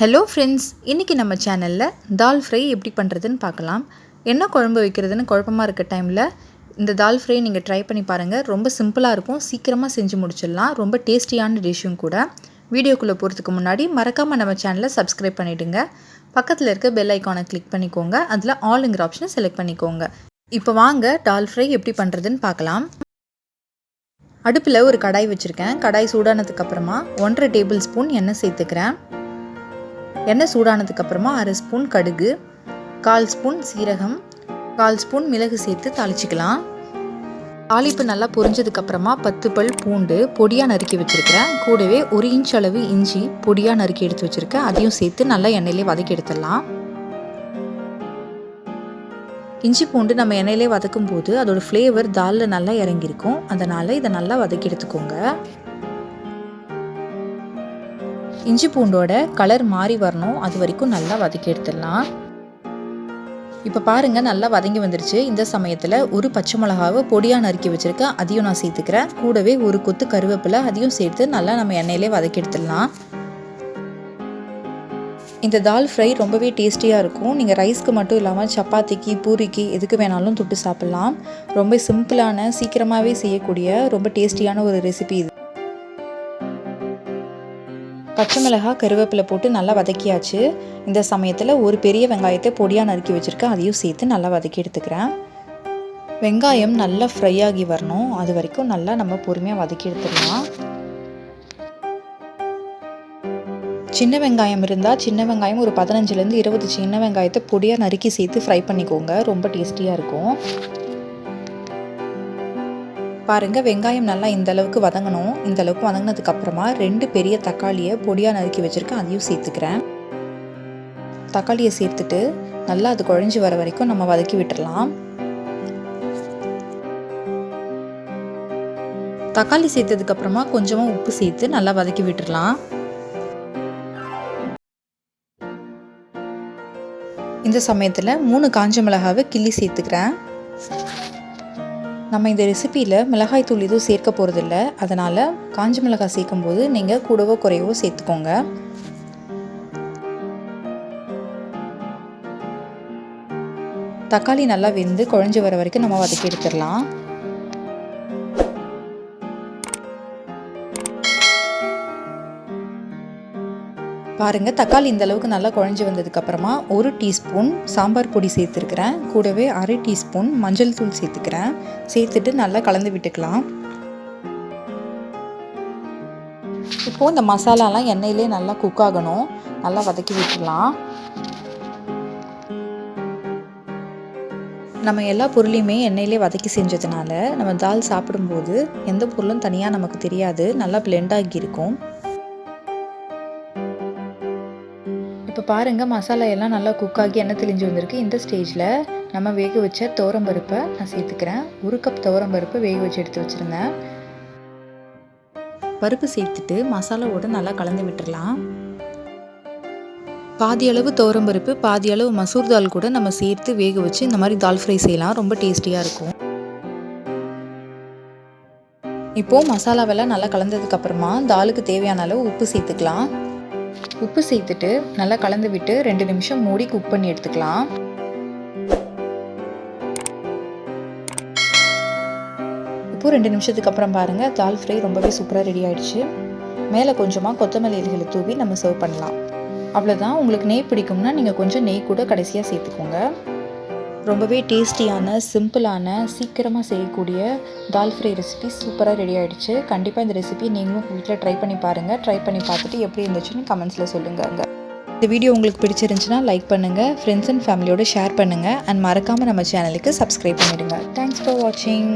Hello friends, இன்றைக்கி நம்ம சேனலில் தால் ஃப்ரை எப்படி பண்ணுறதுன்னு பார்க்கலாம். என்ன குழம்பு வைக்கிறதுன்னு குழப்பமாக இருக்க டைமில் இந்த தால் ஃப்ரை நீங்கள் ட்ரை பண்ணி பாருங்கள். ரொம்ப சிம்பிளாக இருக்கும், சீக்கிரமாக செஞ்சு முடிச்சிடலாம். ரொம்ப டேஸ்டியான டிஷ்ஷும் கூட. வீடியோக்குள்ளே போகிறதுக்கு முன்னாடி மறக்காமல் நம்ம சேனலை சப்ஸ்கிரைப் பண்ணிவிடுங்க. பக்கத்தில் இருக்க பெல் ஐக்கானை கிளிக் பண்ணிக்கோங்க. அதில் ஆல்ங்கிற ஆப்ஷனை செலக்ட் பண்ணிக்கோங்க. இப்போ வாங்க தால் ஃப்ரை எப்படி பண்ணுறதுன்னு பார்க்கலாம். அடுப்பில் ஒரு கடாய் வச்சுருக்கேன். கடாய் சூடானதுக்கப்புறமா 1.5 டேபிள் ஸ்பூன் எண்ணெய் சேர்த்துக்கிறேன். எண்ணெய் சூடானதுக்கப்புறமா 1/2 ஸ்பூன் கடுகு, 1/4 ஸ்பூன் சீரகம், 1/4 ஸ்பூன் மிளகு சேர்த்து தாளிச்சிக்கலாம். தாளிப்பு நல்லா பொரிஞ்சதுக்கப்புறமா 10 பல் பூண்டு பொடியாக நறுக்கி வச்சுருக்கிறேன். கூடவே 1 இன்ச் அளவு இஞ்சி பொடியாக நறுக்கி எடுத்து வச்சுருக்கேன். அதையும் சேர்த்து நல்லா எண்ணெயிலே வதக்கி எடுத்துடலாம். இஞ்சி பூண்டு நம்ம எண்ணெயிலே வதக்கும் போது அதோட ஃப்ளேவர் தாலில் நல்லா இறங்கியிருக்கும். அதனால் இதை நல்லா வதக்கி எடுத்துக்கோங்க. இஞ்சி பூண்டோட கலர் மாறி வரணும், அது வரைக்கும் நல்லா வதக்கி எடுத்துடலாம். இப்போ பாருங்கள், நல்லா வதங்கி வந்துருச்சு. இந்த சமயத்தில் ஒரு பச்சை மிளகாவை பொடியாக நறுக்கி வச்சுருக்கேன், அதையும் நான் சேர்த்துக்கிறேன். கூடவே ஒரு கொத்து கருவேப்பிலை அதையும் சேர்த்து நல்லா நம்ம எண்ணெயிலே வதக்கி எடுத்துடலாம். இந்த தால் ஃப்ரை ரொம்பவே டேஸ்டியாக இருக்கும். நீங்கள் ரைஸ்க்கு மட்டும் இல்லாமல் சப்பாத்திக்கு, பூரிக்கு எதுக்கு வேணாலும் தொட்டு சாப்பிட்லாம். ரொம்ப சிம்பிளான, சீக்கிரமாகவே செய்யக்கூடிய ரொம்ப டேஸ்டியான ஒரு ரெசிபி இது. பச்சை மிளகாய் கருவேப்பிலை போட்டு நல்லா வதக்கியாச்சு. இந்த சமயத்தில் ஒரு பெரிய வெங்காயத்தை பொடியாக நறுக்கி வச்சுருக்கேன், அதையும் சேர்த்து நல்லா வதக்கி எடுத்துக்கிறேன். வெங்காயம் நல்லா ஃப்ரை ஆகி வரணும், அது வரைக்கும் நல்லா நம்ம பொறுமையாக வதக்கி எடுத்துடலாம். சின்ன வெங்காயம் இருந்தால் சின்ன வெங்காயம் ஒரு 15லேருந்து 20 சின்ன வெங்காயத்தை பொடியாக நறுக்கி சேர்த்து ஃப்ரை பண்ணிக்கோங்க. ரொம்ப டேஸ்டியாக இருக்கும். பாருங்கள், வெங்காயம் நல்லா இந்த அளவுக்கு வதங்கணும். இந்த அளவுக்கு வதங்கினதுக்கப்புறமா 2 பெரிய தக்காளியை பொடியாக நறுக்கி வச்சுருக்கேன், அதையும் சேர்த்துக்கிறேன். தக்காளியை சேர்த்துட்டு நல்லா அது குழஞ்சி வர வரைக்கும் நம்ம வதக்கி விட்டுடலாம். தக்காளி சேர்த்ததுக்கப்புறமா கொஞ்சமாக உப்பு சேர்த்து நல்லா வதக்கி விட்டுடலாம். இந்த சமயத்தில் 3 காஞ்ச மிளகாவை கிள்ளி சேர்த்துக்கிறேன். நம்ம இந்த ரெசிப்பியில் மிளகாய் தூள் எதுவும் சேர்க்க போகிறதில்ல, அதனால் காஞ்ச மிளகாய் சேர்க்கும்போது நீங்கள் கூடவோ குறையவோ சேர்த்துக்கோங்க. தக்காளி நல்லா வெந்து குழஞ்சி வர வரைக்கும் நம்ம வதக்கி எடுத்துடலாம். பாருங்கள், தக்காளி இந்த அளவுக்கு நல்லா குழஞ்சி வந்ததுக்கப்புறமா 1 டீஸ்பூன் சாம்பார் பொடி சேர்த்துருக்கிறேன். கூடவே 1/2 டீஸ்பூன் மஞ்சள் தூள் சேர்த்துக்கிறேன். சேர்த்துட்டு நல்லா கலந்து விட்டுக்கலாம். இப்போது இந்த மசாலாலாம் எண்ணெயிலே நல்லா குக் ஆகணும், நல்லா வதக்கி விட்டுடலாம். நம்ம எல்லா பொருளையுமே எண்ணெயிலே வதக்கி செஞ்சதுனால நம்ம தால் சாப்பிடும்போது எந்த பொருளும் தனியாக நமக்கு தெரியாது, நல்லா பிளெண்ட் ஆகி இருக்கும். இப்போ பாருங்கள், மசாலா எல்லாம் நல்லா குக் ஆகி எண்ணெய் தெளிஞ்சு வந்திருக்கு. இந்த ஸ்டேஜில் நம்ம வேக வச்ச துவரம்பருப்பை நான் சேர்த்துக்கிறேன். 1 கப் துவரம்பருப்பு வேக வச்சு எடுத்து வச்சுருந்தேன். பருப்பு சேர்த்துட்டு மசாலாவோடு நல்லா கலந்து விட்டுடலாம். பாதி அளவு துவரம்பருப்பு, பாதி அளவு மசூர் தால் கூட நம்ம சேர்த்து வேக வச்சு இந்த மாதிரி தால் ஃப்ரை செய்யலாம். ரொம்ப டேஸ்டியாக இருக்கும். இப்போது மசாலாவெல்லாம் நல்லா கலந்ததுக்கப்புறமா தாலுக்கு தேவையான அளவு உப்பு சேர்த்துக்கலாம். உப்பு சேர்த்துட்டு நல்லா கலந்து விட்டு 2 நிமிஷம் மூடி குக் பண்ணி எடுத்துக்கலாம். இப்போது 2 நிமிஷத்துக்கு அப்புறம் பாருங்கள், தால் ஃப்ரை ரொம்பவே சூப்பராக ரெடி ஆகிடுச்சு. மேலே கொஞ்சமாக கொத்தமல்லி இலைகளை தூவி நம்ம சர்வ் பண்ணலாம். அவ்வளோதான். உங்களுக்கு நெய் பிடிக்கும்னா நீங்கள் கொஞ்சம் நெய் கூட கடைசியாக சேர்த்துக்கோங்க. ரொம்பவே டேஸ்டியான, சிம்பிளான, சீக்கிரமாக செய்யக்கூடிய தால் ஃப்ரை ரெசிபி சூப்பராக ரெடி ஆகிடுச்சு. கண்டிப்பாக இந்த ரெசிபி நீங்களும் வீட்டில் ட்ரை பண்ணி பாருங்கள். ட்ரை பண்ணி பார்த்துட்டு எப்படி இருந்துச்சுன்னு கமெண்ட்ஸில் சொல்லுங்கள். இந்த வீடியோ உங்களுக்கு பிடிச்சிருந்துச்சுன்னா லைக் பண்ணுங்கள், ஃப்ரெண்ட்ஸ் அண்ட் ஃபேமிலியோடு ஷேர் பண்ணுங்கள், அண்ட் மறக்காமல் நம்ம சேனலுக்கு சப்ஸ்கிரைப் பண்ணிவிடுங்க. தேங்க்ஸ் ஃபார் வாட்சிங்.